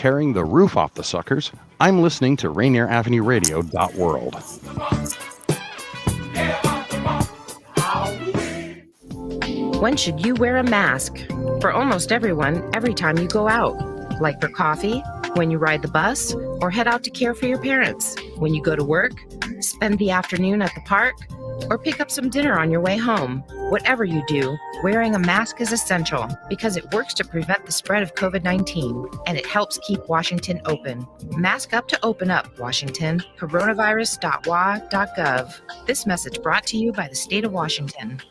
tearing the roof off the suckers, I'm listening to Rainier Avenue Radio .world. When should you wear a mask? For almost everyone, every time you go out. Like for coffee, when you ride the bus, or head out to care for your parents. When you go to work, spend the afternoon at the park, or pick up some dinner on your way home. Whatever you do, wearing a mask is essential because it works to prevent the spread of COVID-19 and it helps keep Washington open. Mask up to open up, Washington. Coronavirus.wa.gov. This message brought to you by the state of Washington.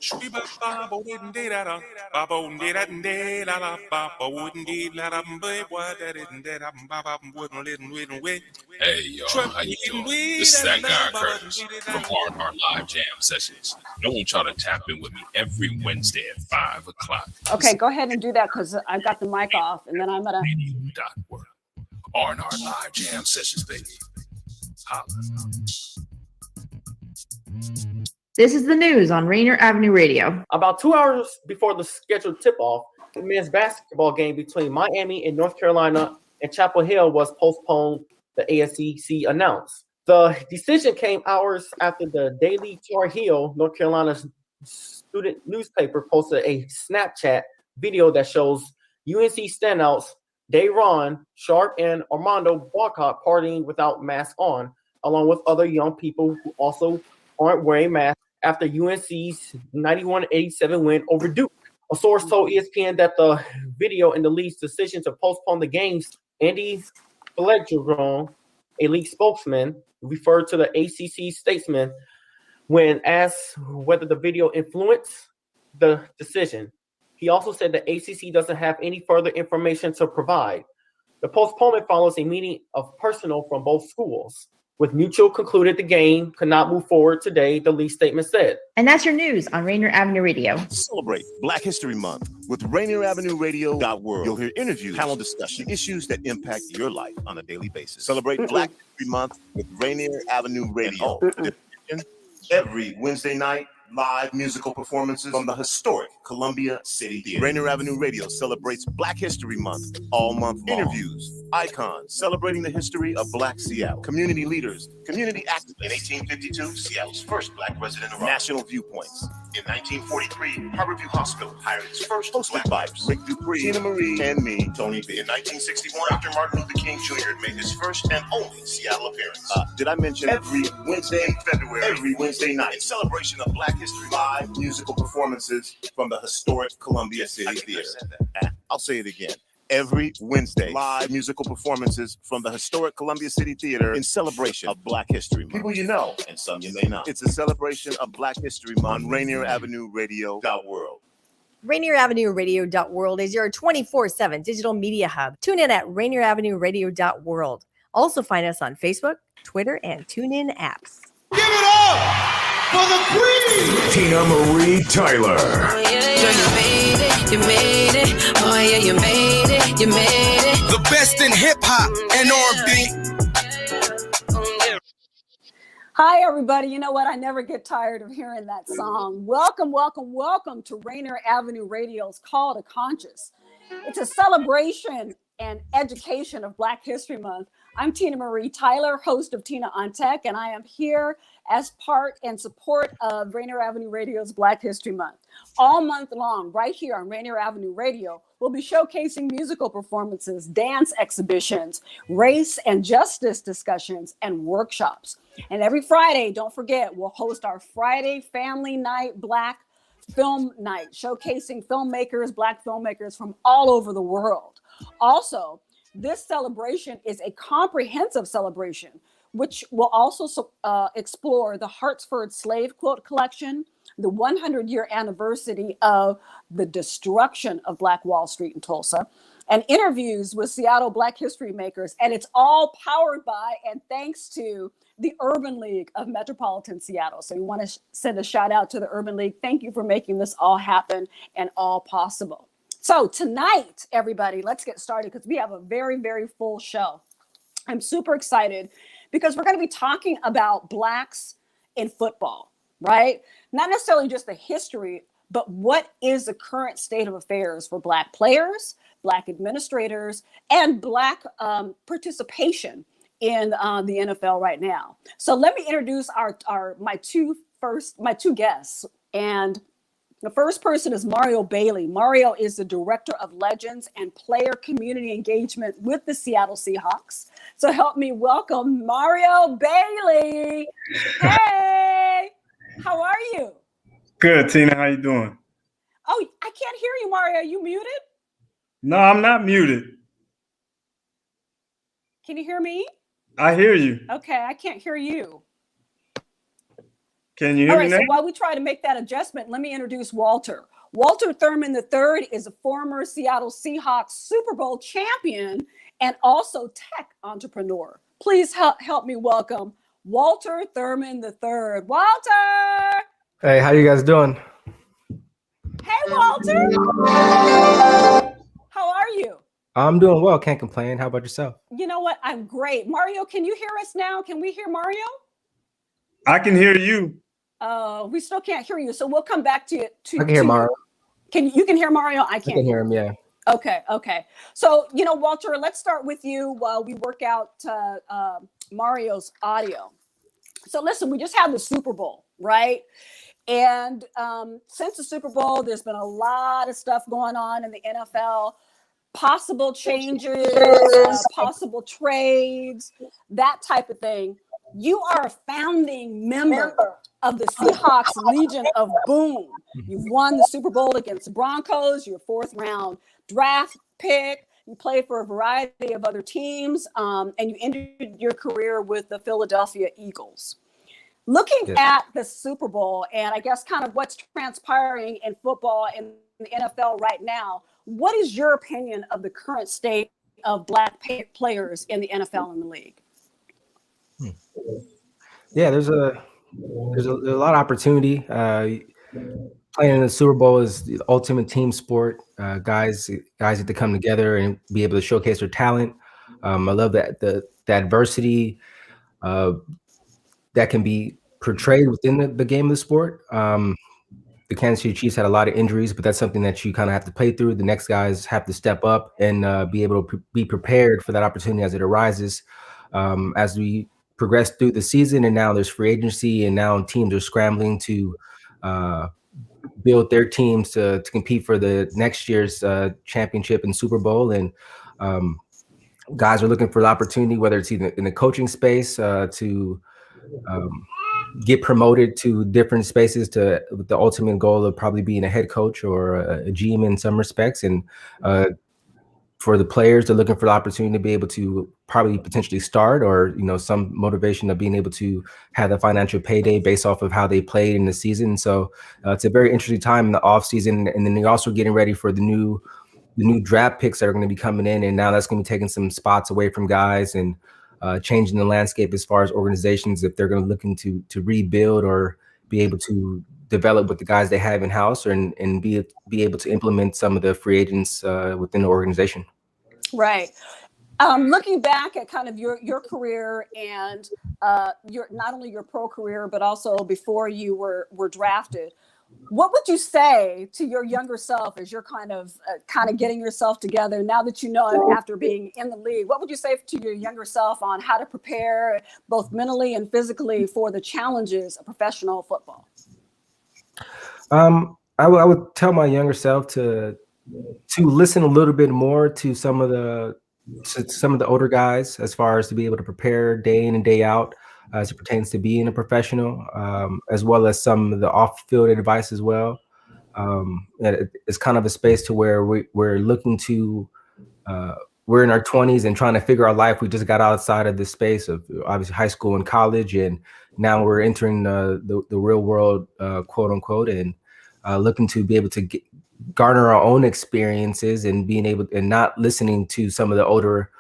Hey y'all, how you doing? This is that guy Curtis from R&R Live Jam Sessions. I want y'all to tap in with me every Wednesday at 5 o'clock. Okay, go ahead and do that because I've got the mic off, and then I'm gonna. Radio.world. R&R Live Jam Sessions, baby. Holla. This is the news on Rainier Avenue Radio. About 2 hours before the scheduled tip-off, the men's basketball game between Miami and North Carolina and Chapel Hill was postponed, the ASCC announced. The decision came hours after the Daily Tar Heel, North Carolina's student newspaper, posted a Snapchat video that shows UNC standouts Dayron Sharp and Armando Walcott partying without masks on, along with other young people who also aren't wearing masks after UNC's 91-87 win over Duke. A source told ESPN that the video in the league's decision to postpone the games, Andy Pellegrin, a league spokesman, referred to the ACC statesman when asked whether the video influenced the decision. He also said the ACC doesn't have any further information to provide. The postponement follows a meeting of personnel from both schools. With mutual concluded the game could not move forward today, the league statement said. And that's your news on Rainier Avenue Radio. Celebrate Black History Month with Rainier Avenue Radio .world. You'll hear interviews, panel discussion, issues that impact your life on a daily basis. Celebrate Black History Month with Rainier Avenue Radio. Every Wednesday night, live musical performances from the historic Columbia City Theater. Rainier Avenue Radio celebrates Black History Month all month long. Interviews, icons celebrating the history of Black Seattle, community leaders, community activists. In 1852, Seattle's first Black resident arrived. National viewpoints. In 1943, Harborview Hospital hired its first Black vibes. Rick Dupree, Tina Marie, and me, Tony B. In 1961, Dr. Martin Luther King Jr. made his first and only Seattle appearance. Did I mention every Wednesday in February, every Wednesday night, in celebration of Black History, live musical performances from the historic Columbia City Theater. I'll say it again. Every Wednesday, live musical performances from the historic Columbia City Theater in celebration of Black History Month. People you know, and some you may not. It's a celebration of Black History Month on Rainier Avenue Radio .world. Rainier Avenue Radio .world is your 24/7 digital media hub. Tune in at Rainier Avenue Radio .world. Also find us on Facebook, Twitter, and TuneIn apps. Give it up for the Queen, Tina Marie Tyler. Oh, yeah, you made it. You made it. Oh, yeah, you made it. You made it. The best in hip hop and R&B. Hi, everybody. You know what? I never get tired of hearing that song. Welcome, welcome, welcome to Rainier Avenue Radio's Call to Conscious. It's a celebration and education of Black History Month. I'm Tina Marie Tyler, host of Tina on Tech, and I am here as part and support of Rainier Avenue Radio's Black History Month. All month long, right here on Rainier Avenue Radio, we'll be showcasing musical performances, dance exhibitions, race and justice discussions, and workshops. And every Friday, don't forget, we'll host our Friday Family Night Black Film Night, showcasing filmmakers, Black filmmakers from all over the world. Also, this celebration is a comprehensive celebration, which will also explore the Hartsford Slave Quilt Collection, the 100-year anniversary of the destruction of Black Wall Street in Tulsa, and interviews with Seattle Black history makers. And it's all powered by and thanks to the Urban League of Metropolitan Seattle. So we want to send a shout out to the Urban League. Thank you for making this all happen and all possible. So tonight, everybody, let's get started because we have a very, very full show. I'm super excited because we're going to be talking about Blacks in football, right? Not necessarily just the history, but what is the current state of affairs for Black players, Black administrators, and Black participation in the NFL right now. So let me introduce my two guests. And the first person is Mario Bailey. Mario is the Director of Legends and Player Community Engagement with the Seattle Seahawks. So help me welcome Mario Bailey. Hey, how are you? Good, Tina. How you doing? Oh, I can't hear you, Mario. Are you muted? No, I'm not muted. Can you hear me? I hear you. Okay, I can't hear you. Can you hear me now? So while we try to make that adjustment, let me introduce Walter. Walter Thurmond III is a former Seattle Seahawks Super Bowl champion and also tech entrepreneur. Please help me welcome Walter Thurmond III. Walter! Hey, how you guys doing? Hey, Walter! How are you? I'm doing well. Can't complain. How about yourself? You know what? I'm great. Mario, can you hear us now? Can we hear Mario? I can hear you. We still can't hear you, so we'll come back to you. I can hear Mario. You can hear Mario? I can't. I can hear him, yeah. Okay. So, Walter, let's start with you while we work out Mario's audio. So listen, we just had the Super Bowl, right? And since the Super Bowl, there's been a lot of stuff going on in the NFL, possible changes, possible trades, that type of thing. You are a founding member of the Seahawks Legion of Boom. You've won the Super Bowl against the Broncos. You're a 4th round draft pick. You play for a variety of other teams, and you ended your career with the Philadelphia Eagles. Looking at the Super Bowl and I guess kind of what's transpiring in football and the NFL right now, what is your opinion of the current state of Black players in the NFL and the league? Yeah, there's a lot of opportunity. Playing in the Super Bowl is the ultimate team sport. Guys get to come together and be able to showcase their talent. I love that the adversity that can be portrayed within the game of the sport. The Kansas City Chiefs had a lot of injuries, but that's something that you kind of have to play through. The next guys have to step up and be able to be prepared for that opportunity as it arises. As we progress through the season, and now there's free agency, and now teams are scrambling to build their teams to compete for the next year's championship and Super Bowl. And guys are looking for the opportunity, whether it's either in the coaching space to get promoted to different spaces with the ultimate goal of probably being a head coach or a GM in some respects. And for the players, they're looking for the opportunity to be able to probably potentially start, or some motivation of being able to have the financial payday based off of how they played in the season. So it's a very interesting time in the off season, and then you're also getting ready for the new draft picks that are going to be coming in, and now that's going to be taking some spots away from guys and changing the landscape as far as organizations, if they're going to looking to rebuild or be able to develop with the guys they have in house, and be able to implement some of the free agents within the organization. Right. Looking back at kind of your career and your not only your pro career, but also before you were drafted, what would you say to your younger self as you're kind of getting yourself together now that you know after being in the league? What would you say to your younger self on how to prepare both mentally and physically for the challenges of professional football? I would tell my younger self to listen a little bit more to some of the older guys, as far as to be able to prepare day in and day out as it pertains to being a professional, as well as some of the off-field advice as well. It's kind of a space to where we're looking to we're in our 20s and trying to figure out life. We just got outside of the space of obviously high school and college, and now we're entering the real world, quote unquote, and looking to be able to garner our own experiences and being able and not listening to some of the older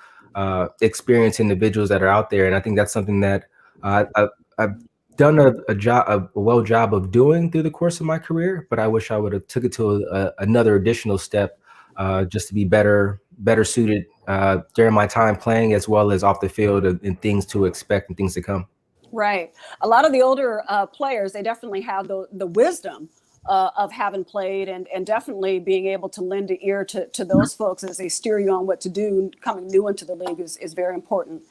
experienced individuals that are out there. And I think that's something that I've done a job of doing through the course of my career, but I wish I would have took it to another additional step, just to be better suited during my time playing, as well as off the field, and things to expect and things to come. Right. A lot of the older players, they definitely have the wisdom of having played, and definitely being able to lend an ear to those folks as they steer you on what to do coming new into the league is very important.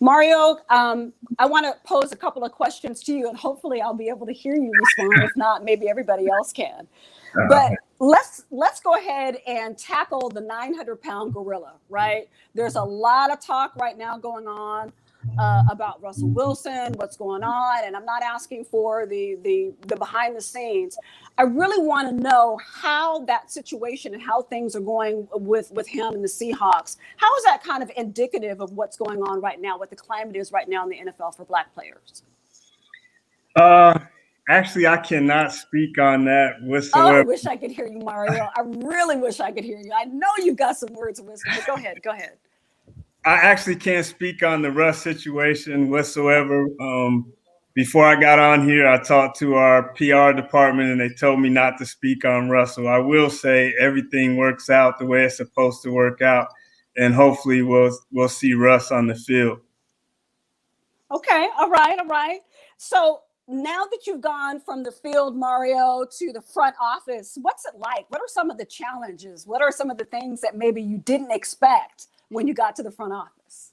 Mario, I want to pose a couple of questions to you, and hopefully I'll be able to hear you respond. If not, maybe everybody else can. But let's go ahead and tackle the 900-pound gorilla, right? There's a lot of talk right now going on about Russell Wilson, what's going on, and I'm not asking for the behind the scenes. I really want to know how that situation and how things are going with him and the Seahawks. How is that kind of indicative of what's going on right now, what the climate is right now in the NFL for Black players? Actually, I cannot speak on that whatsoever. Oh, I wish I could hear you, Mario. I really wish I could hear you. I know you got some words of wisdom, but go ahead. I actually can't speak on the Russ situation whatsoever. Before I got on here, I talked to our PR department and they told me not to speak on Russell. I will say everything works out the way it's supposed to work out, and hopefully we'll see Russ on the field. Okay, all right. So now that you've gone from the field, Mario, to the front office, what's it like? What are some of the challenges? What are some of the things that maybe you didn't expect when you got to the front office?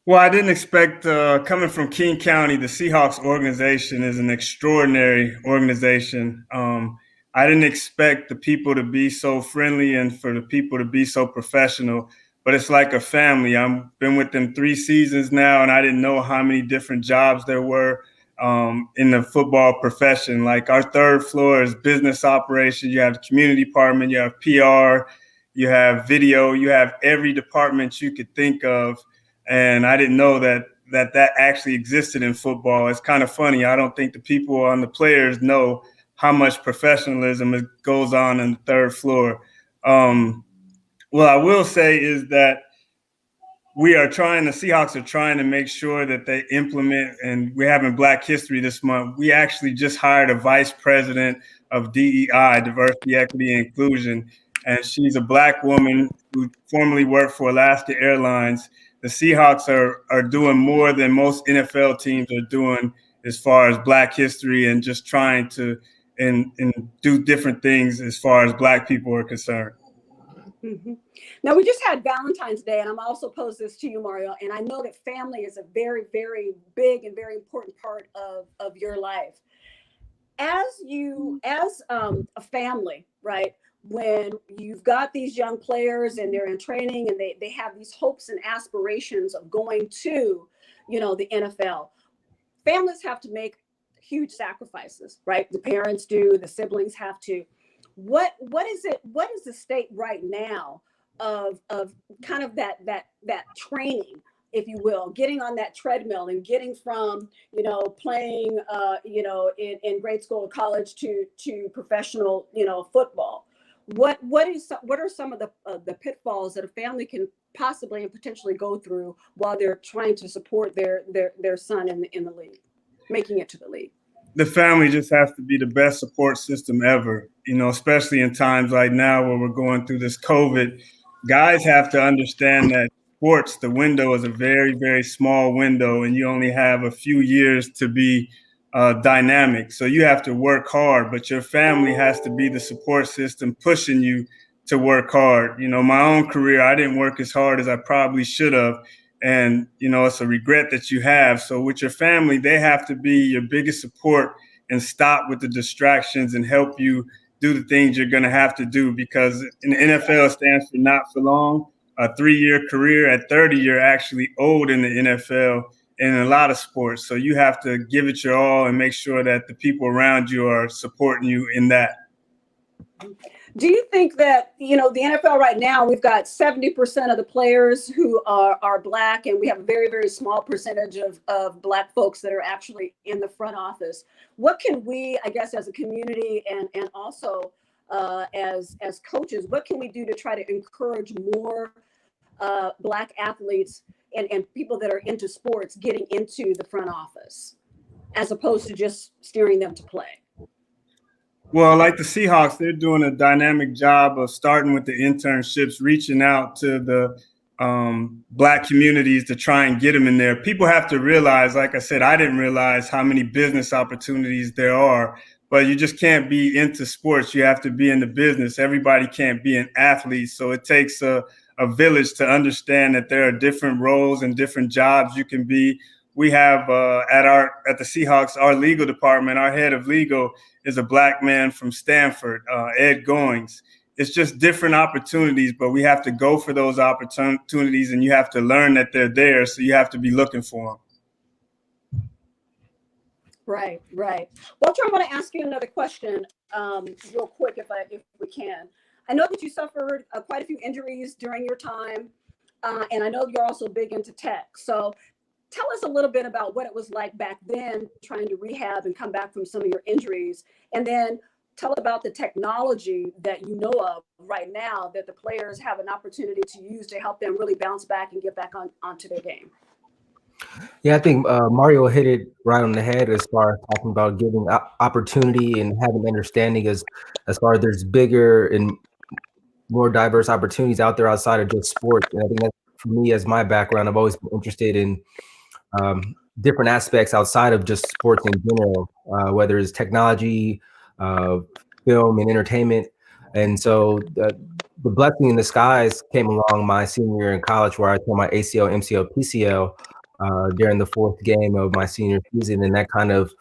Well, I didn't expect, coming from King County, the Seahawks organization is an extraordinary organization. I didn't expect the people to be so friendly and for the people to be so professional, but it's like a family. I've been with them 3 seasons now, and I didn't know how many different jobs there were in the football profession. Like our 3rd floor is business operations. You have the community department, you have PR, you have video, you have every department you could think of. And I didn't know that actually existed in football. It's kind of funny. I don't think the people on the players know how much professionalism goes on the 3rd floor. What I will say is that the Seahawks are trying to make sure that they implement, and we're having Black History this month. We actually just hired a vice president of DEI, Diversity, Equity, and Inclusion, and she's a Black woman who formerly worked for Alaska Airlines. The Seahawks are doing more than most NFL teams are doing as far as Black history and just trying to and do different things as far as Black people are concerned. Mm-hmm. Now, we just had Valentine's Day, and I'm also posed this to you, Mario, and I know that family is a very, very big and very important part of your life. As a family, right? When you've got these young players and they're in training and they have these hopes and aspirations of going to, the NFL, families have to make huge sacrifices, right? The parents do, the siblings have to. What is the state right now of kind of that training, if you will, getting on that treadmill and getting from, playing, in grade school or college to professional, football? What are some of the pitfalls that a family can possibly and potentially go through while they're trying to support their son in the league, making it to the league? The family just has to be the best support system ever, especially in times like now where we're going through this COVID. Guys have to understand that sports, the window is a very, very small window, and you only have a few years to be dynamic. So you have to work hard, but your family has to be the support system pushing you to work hard. My own career, I didn't work as hard as I probably should have. And, it's a regret that you have. So with your family, they have to be your biggest support and stop with the distractions and help you do the things you're going to have to do, because in the NFL, it stands for not for long. A 3-year career at 30, you're actually old in the NFL and in a lot of sports. So you have to give it your all and make sure that the people around you are supporting you in that. Do you think that, the NFL right now, we've got 70% of the players who are Black, and we have a very, very small percentage of Black folks that are actually in the front office. What can we, I guess, as a community and also as coaches, what can we do to try to encourage more Black athletes and people that are into sports getting into the front office, as opposed to just steering them to play? Well, like the Seahawks, they're doing a dynamic job of starting with the internships, reaching out to the Black communities to try and get them in there. People have to realize, like I said, I didn't realize how many business opportunities there are, but you just can't be into sports. You have to be in the business. Everybody can't be an athlete. So it takes a village to understand that there are different roles and different jobs you can be. We have at the Seahawks, our legal department, our head of legal is a Black man from Stanford, Ed Goings. It's just different opportunities, but we have to go for those opportunities, and you have to learn that they're there. So you have to be looking for them. Right. Walter, I want to ask you another question real quick, if we can. I know that you suffered quite a few injuries during your time, and I know you're also big into tech. So tell us a little bit about what it was like back then, trying to rehab and come back from some of your injuries, and then tell about the technology that you know of right now that the players have an opportunity to use to help them really bounce back and get back onto their game. Yeah, I think Mario hit it right on the head as far as talking about giving opportunity and having understanding as far as there's bigger and more diverse opportunities out there outside of just sports. And I think that for me, as my background, I've always been interested in different aspects outside of just sports in general, whether it's technology, film and entertainment. And so the blessing in disguise came along my senior year in college, where I tore my ACL, MCL, PCL during the fourth game of my senior season. And that kind of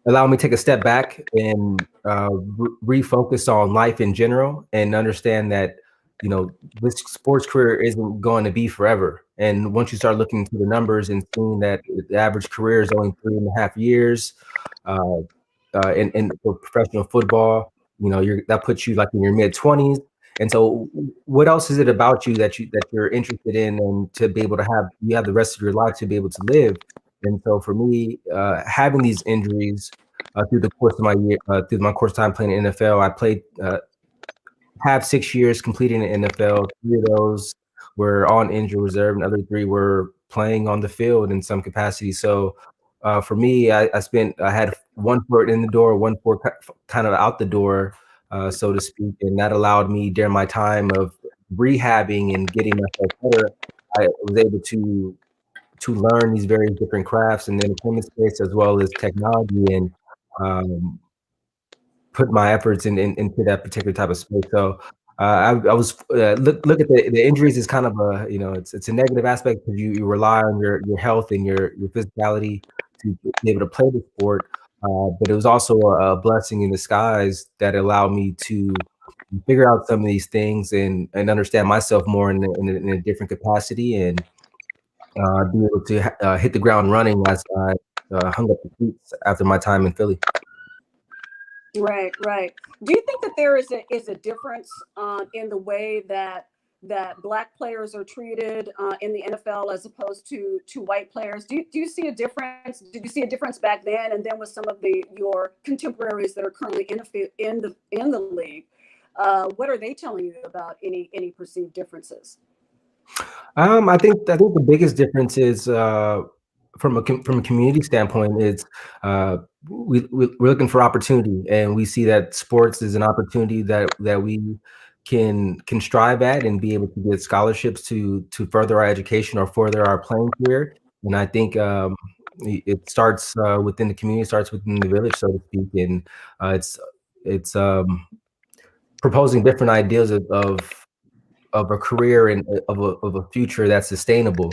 allowed me to take a step back and refocus on life in general and understand that, you know, this sports career isn't going to be forever. And once you start looking into the numbers and seeing that the average career is only 3.5 years, in for professional football, you know, that puts you like in your mid-20s. And so what else is it about you that you're interested in, and to be able to have the rest of your life to be able to live? And so for me, having these injuries through the course of my year, through my course time playing in the NFL, I played have 6 years completing the NFL. 3 of those were on injury reserve, and other 3 were playing on the field in some capacity. So for me, I had 1 foot in the door, 1 foot kind of out the door, so to speak. And that allowed me during my time of rehabbing and getting myself better, I was able to learn these various different crafts in the entertainment space as well as technology, and put my efforts into that particular type of space. So I was look at the injuries as kind of a, you know, it's a negative aspect, because you rely on your health and your physicality to be able to play the sport. But it was also a blessing in disguise that allowed me to figure out some of these things and understand myself more in a different capacity, and be able to hit the ground running as I hung up the cleats after my time in Philly. Right. Do you think that there is a difference in the way that Black players are treated in the NFL as opposed to white players? Do you see a difference? Did you see a difference back then, and then with some of your contemporaries that are currently in the league? What are they telling you about any perceived differences? I think the biggest difference is from a community standpoint is we're looking for opportunity, and we see that sports is an opportunity that we can strive at and be able to get scholarships to further our education or further our playing career. And I think it starts within the community, starts within the village, so to speak. And it's proposing different ideas of a career and of a future that's sustainable.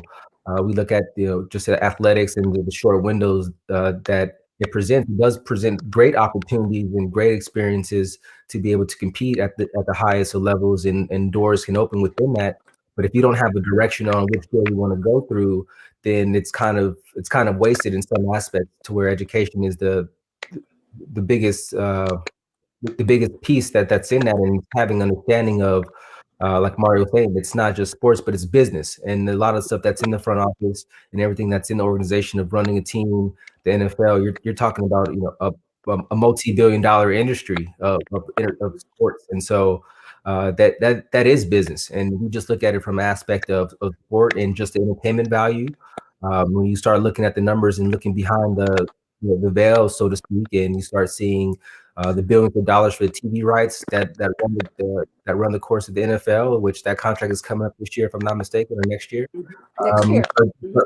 We look at, you know, just at athletics and the short windows that it presents. It does present great opportunities and great experiences to be able to compete at the highest of levels, and doors can open within that. But if you don't have a direction on which door you want to go through, then it's kind of wasted in some aspects, to where education is the biggest piece that's in that, and having understanding of, like Mario was saying, it's not just sports, but it's business, and a lot of stuff that's in the front office and everything that's in the organization of running a team. The NFL, you're talking about, you know, a multi-billion-dollar industry of sports, and so that is business. And we just look at it from an aspect of sport and just the entertainment value. When you start looking at the numbers and looking behind the veil, so to speak, and you start seeing the billions of dollars for the TV rights that run the course of the NFL, which that contract is coming up this year, if I'm not mistaken, or next year. Next year.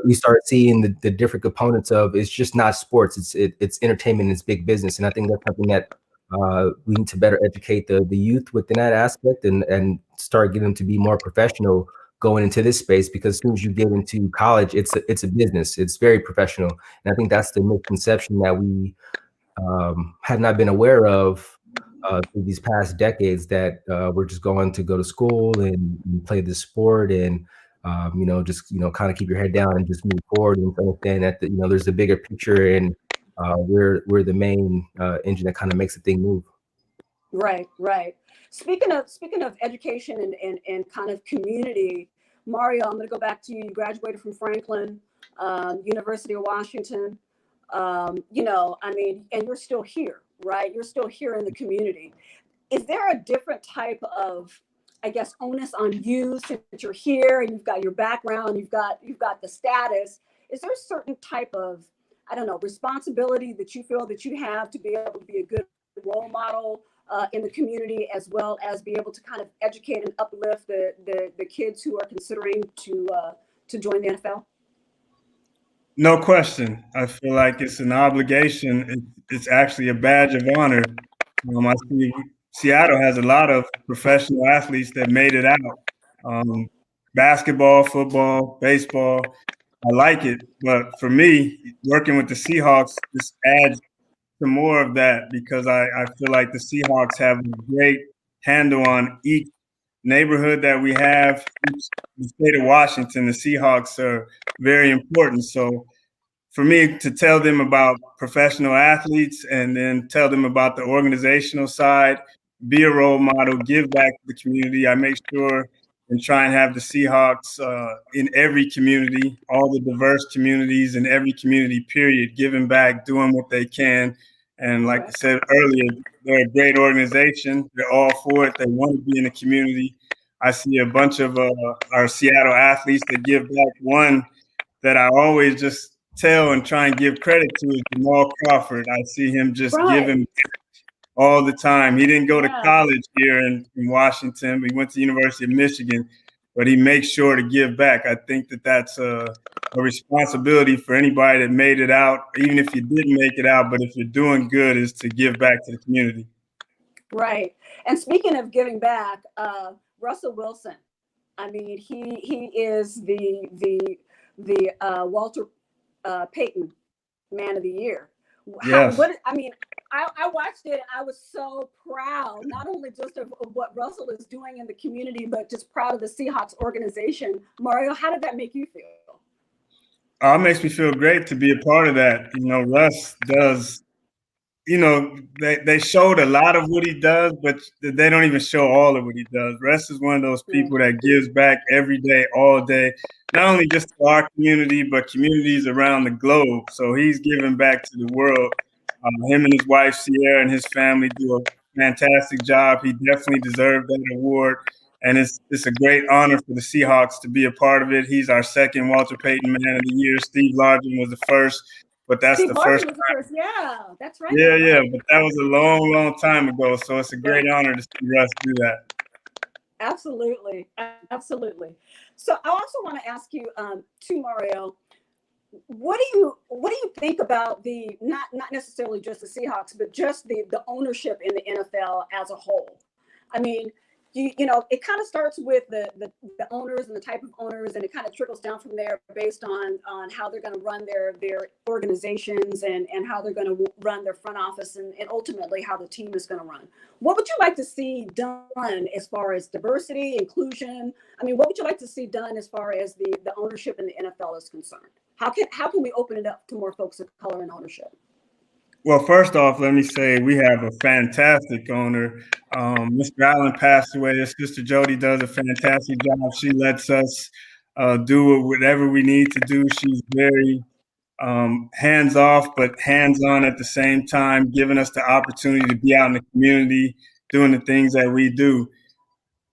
We start seeing the different components of it's just not sports; it's entertainment, it's big business, and I think that's something that we need to better educate the youth within that aspect and start getting them to be more professional going into this space, because as soon as you get into college, it's a business. It's very professional. And I think that's the misconception that we have not been aware of through these past decades, that we're just going to go to school and play this sport and, just, kind of keep your head down and just move forward and understand that, there's a bigger picture and we're the main engine that kind of makes the thing move. Right. Speaking of education and kind of community, Mario, I'm going to go back to you. You graduated from Franklin, University of Washington. And you're still here, right? You're still here in the community. Is there a different type of, I guess, onus on you since you're here and you've got your background, you've got the status? Is there a certain type of, I don't know, responsibility that you feel that you have to be able to be a good role model in the community, as well as be able to kind of educate and uplift the kids who are considering to join the NFL? No question. I feel like it's an obligation. It's actually a badge of honor. I see Seattle has a lot of professional athletes that made it out. Basketball, football, baseball. I like it. But for me, working with the Seahawks just adds to more of that, because I feel like the Seahawks have a great handle on each neighborhood that we have. The state of Washington, the Seahawks are very important. So for me to tell them about professional athletes and then tell them about the organizational side, be a role model, give back to the community, I make sure and try and have the Seahawks in every community, all the diverse communities in every community, period, giving back, doing what they can. And like I said earlier, they're a great organization. They're all for it. They want to be in the community. I see a bunch of our Seattle athletes that give back. One that I always just tell and try and give credit to is Jamal Crawford. I see him just giving all the time. He didn't go to college here in Washington. He went to the University of Michigan, but he makes sure to give back. I think that that's a responsibility for anybody that made it out, even if you didn't make it out, but if you're doing good, is to give back to the community. Right. And speaking of giving back, Russell Wilson, I mean, he is the Walter Payton Man of the Year. Yes. I watched it and I was so proud, not only just of what Russell is doing in the community, but just proud of the Seahawks organization. Mario, how did that make you feel? It makes me feel great to be a part of that. Russ does, they showed a lot of what he does, but they don't even show all of what he does. Russ is one of those people that gives back every day, all day, not only just to our community, but communities around the globe. So he's giving back to the world. Him and his wife, Sierra, and his family do a fantastic job. He definitely deserved that award. And it's a great honor for the Seahawks to be a part of it. He's our second Walter Payton Man of the Year. Steve Largent was the first, but that's the first time. Yeah, that's right. Yeah, but that was a long, long time ago. So it's a great honor to see Russ do that. Absolutely. So I also want to ask you, too, Mario, what do you think about the not necessarily just the Seahawks, but just the ownership in the NFL as a whole? I mean, it kind of starts with the owners and the type of owners, and it kind of trickles down from there based on how they're going to run their organizations and how they're going to run their front office and ultimately how the team is going to run. What would you like to see done as far as diversity, inclusion? I mean, what would you like to see done as far as the ownership in the NFL is concerned? How can we open it up to more folks of color in ownership? Well, first off, let me say we have a fantastic owner. Mr. Allen passed away. His sister Jody does a fantastic job. She lets us do whatever we need to do. She's very hands off, but hands on at the same time, giving us the opportunity to be out in the community, doing the things that we do.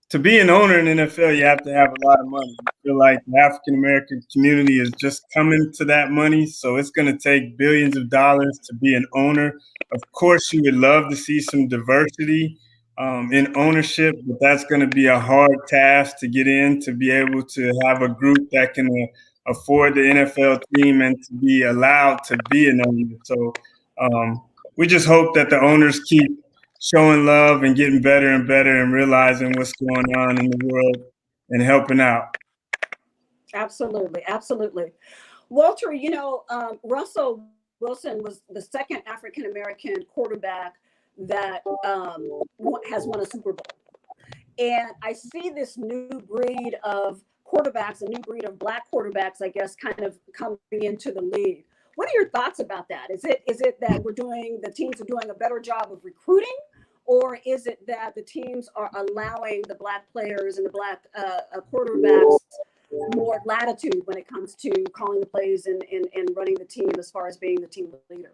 to be an owner in the NFL, you have to have a lot of money. I feel like the African American community is just coming to that money, so it's going to take billions of dollars to be an owner. Of course, you would love to see some diversity in ownership, but that's going to be a hard task to get in, to be able to have a group that can afford the NFL team and to be allowed to be an owner. So we just hope that the owners keep showing love and getting better and better and realizing what's going on in the world and helping out. Absolutely. Absolutely. Walter, Russell Wilson was the second African-American quarterback that has won a Super Bowl. And I see this new breed of quarterbacks, a new breed of Black quarterbacks, I guess, kind of coming into the league. What are your thoughts about that? Is it that the teams are doing a better job of recruiting, or is it that the teams are allowing the Black players and the Black quarterbacks more latitude when it comes to calling the plays and running the team as far as being the team leader?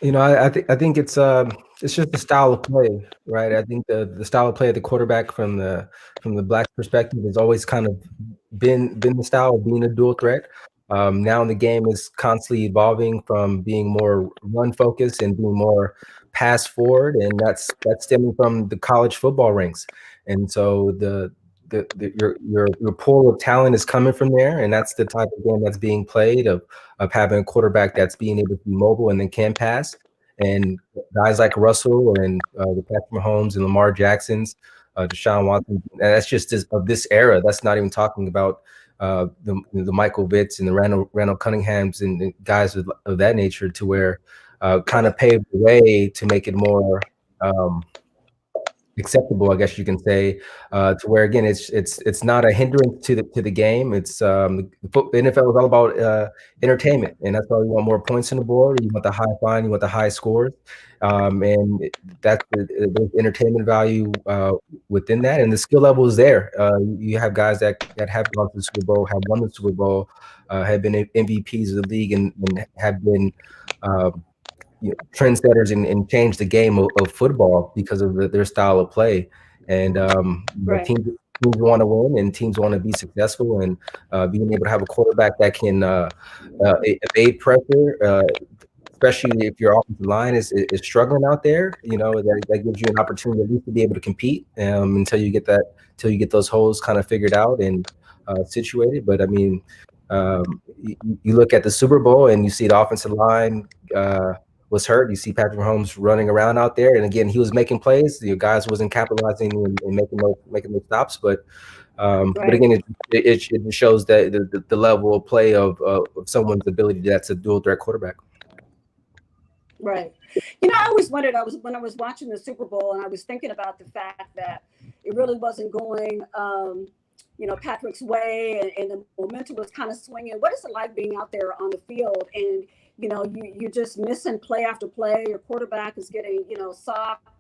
I think it's just the style of play, right? I think the style of play of the quarterback from the Black perspective has always kind of been the style of being a dual threat. Now the game is constantly evolving from being more run focused and being more pass forward, and that's stemming from the college football ranks. And so your pool of talent is coming from there, and that's the type of game that's being played of having a quarterback that's being able to be mobile and then can pass. And guys like Russell and the Patrick Mahomes and Lamar Jacksons, Deshaun Watson, and that's just of this era. That's not even talking about the Michael Vitts and the Randall Cunninghams and guys of that nature, to where kind of paved the way to make it more acceptable, I guess you can say, to where again it's not a hindrance to the game. It's the NFL is all about entertainment, and that's why you want more points on the board. You want the high fine, you want the high scores, and that's the entertainment value within that, and the skill level is there. You have guys that have gone to the Super Bowl, have won the Super Bowl, have been MVPs of the league, and have been trendsetters and change the game of football because of their style of play. And teams want to win, and teams want to be successful, and being able to have a quarterback that can evade pressure, especially if your offensive line is struggling out there, that gives you an opportunity at least to be able to compete until you get those holes kind of figured out and situated. But I mean, you look at the Super Bowl and you see the offensive line was hurt. You see Patrick Mahomes running around out there, and again, he was making plays. The guys wasn't capitalizing and making those stops. But but again, it shows that the level of play of someone's ability that's a dual threat quarterback. Right. I always wondered. When I was watching the Super Bowl, and I was thinking about the fact that it really wasn't going Patrick's way, and the momentum was kind of swinging. What is it like being out there on the field and you're just missing play after play? Your quarterback is getting,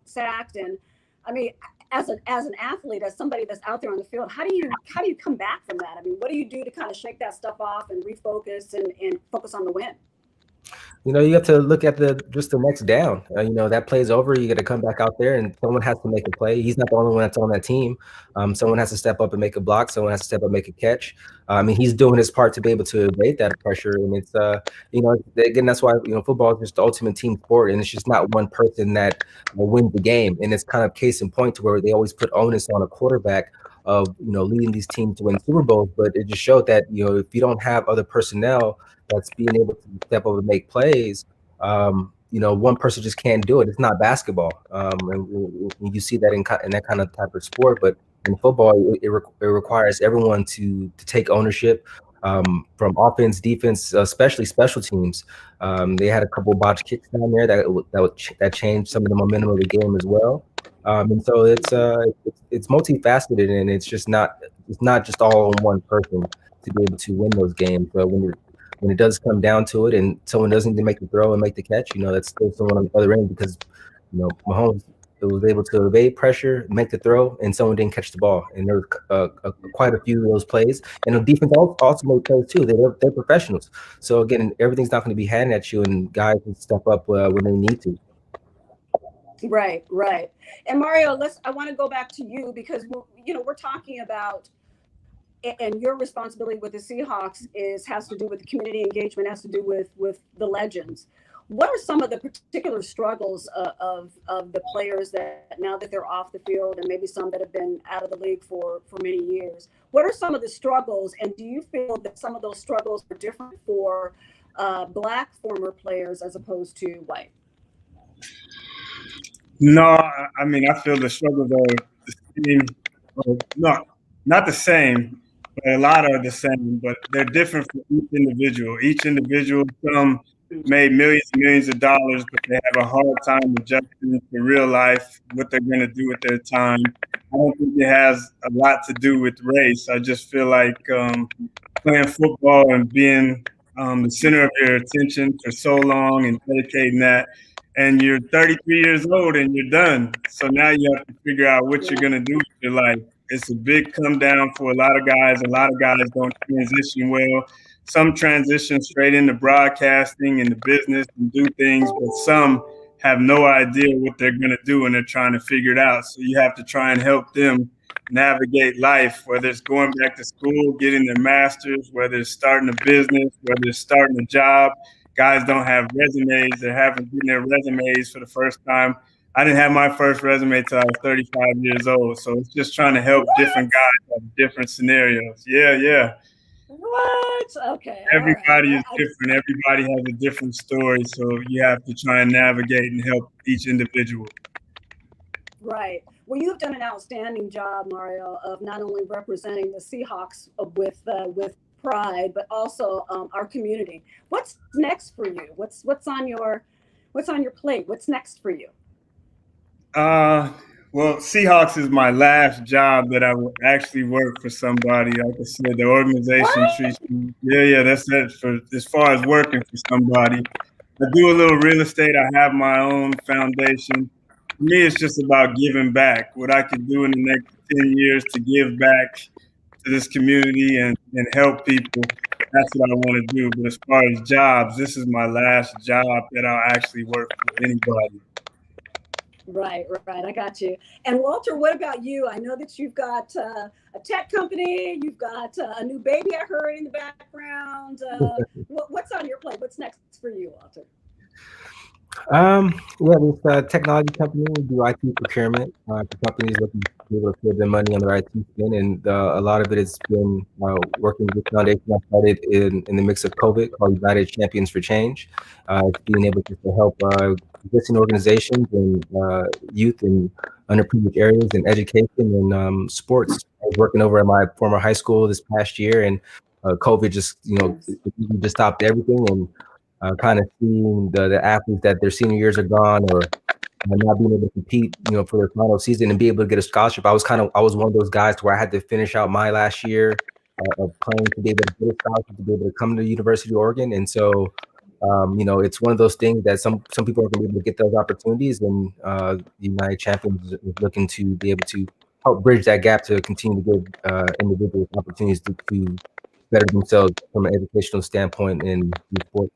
sacked. And I mean, as an athlete, as somebody that's out there on the field, how do you come back from that? I mean, what do you do to kind of shake that stuff off and refocus and focus on the win? You have to look at the next down. That play's over. You got to come back out there, and someone has to make a play. He's not the only one that's on that team. Someone has to step up and make a block. Someone has to step up and make a catch. He's doing his part to be able to evade that pressure. And it's, again, that's why, football is just the ultimate team sport, and it's just not one person that will win the game. And it's kind of case in point to where they always put onus on a quarterback of, leading these teams to win Super Bowls. But it just showed that, if you don't have other personnel that's being able to step up and make plays, one person just can't do it. It's not basketball. And you see that in that kind of type of sport. But in football, it requires everyone to take ownership, from offense, defense, especially special teams. They had a couple of botched kicks down there that changed some of the momentum of the game as well. And so it's multifaceted, and it's not just all on one person to be able to win those games. But when it does come down to it, and someone doesn't need to make the throw and make the catch, that's still someone on the other end, because Mahomes was able to evade pressure, make the throw, and someone didn't catch the ball. And there were quite a few of those plays. And the defense also made plays too. They're professionals. So again, everything's not going to be handed at you, and guys can step up when they need to. Right, right. And Mario, I want to go back to you because we're talking about, and your responsibility with the Seahawks has to do with the community engagement, has to do with the legends. What are some of the particular struggles of the players that now that they're off the field, and maybe some that have been out of the league for many years? What are some of the struggles, and do you feel that some of those struggles are different for Black former players as opposed to white? No, I mean, I feel the struggles are the same. No, not the same, but a lot are the same, but they're different for each individual. Each individual, some made millions and millions of dollars, but they have a hard time adjusting to real life, what they're going to do with their time. I don't think it has a lot to do with race. I just feel like playing football and being the center of your attention for so long and dedicating that, and you're 33 years old and you're done. So now you have to figure out what you're going to do with your life. It's a big come down for a lot of guys. A lot of guys don't transition well. Some transition straight into broadcasting and the business and do things, but some have no idea what they're going to do and they're trying to figure it out. So you have to try and help them navigate life, whether it's going back to school, getting their master's, whether it's starting a business, whether it's starting a job. Guys don't have resumes. They're getting their resumes for the first time. I didn't have my first resume till I was 35 years old. So it's just trying to help different guys have different scenarios. Yeah. What? Okay. Everybody is different. Everybody has a different story. So you have to try and navigate and help each individual. Right. Well, you've done an outstanding job, Mario, of not only representing the Seahawks with pride, but also our community. What's next for you? What's on your plate? What's next for you? Well, Seahawks is my last job that I would actually work for somebody. Like I said, the organization treats me. Yeah, that's it for as far as working for somebody. I do a little real estate. I have my own foundation. For me, it's just about giving back. What I could do in the next 10 years to give back to this community and help people. That's what I want to do. But as far as jobs, this is my last job that I'll actually work for anybody. Right. I got you. And Walter, what about you? I know that you've got a tech company. You've got a new baby, I heard in the background. What's on your plate? What's next for you, Walter? This technology company. We do IT procurement for companies looking to be able to save their money on their IT spend, and a lot of it has been working with the foundation I started in the mix of COVID called United Champions for Change, being able to help existing organizations and youth in underprivileged areas in education and sports. I was working over at my former high school this past year, and COVID just just stopped everything, and kind of seeing the athletes that their senior years are gone or not being able to compete, for their final season and be able to get a scholarship. I was one of those guys to where I had to finish out my last year of playing to be able to get a scholarship to be able to come to the University of Oregon. And so, it's one of those things that some people are going to be able to get those opportunities, and the United Champions is looking to be able to help bridge that gap to continue to give individuals opportunities to better themselves from an educational standpoint in sports.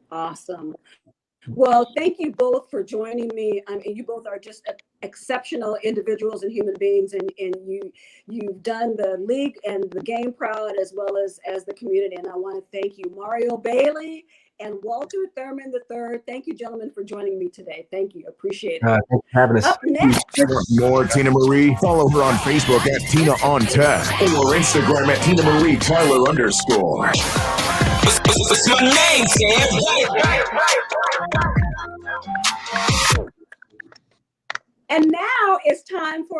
Awesome. Well, thank you both for joining me. I mean, you both are just exceptional individuals and human beings, and you've done the league and the game proud as well as the community. And I want to thank you, Mario Bailey and Walter Thurmond III. Thank you, gentlemen, for joining me today. Thank you. Appreciate it. Thanks for having us. Up next. More Tina Marie. Follow her on Facebook at Tina on Tech or Instagram at Tina Marie Tyler _. What's my name, Sam? And now it's time for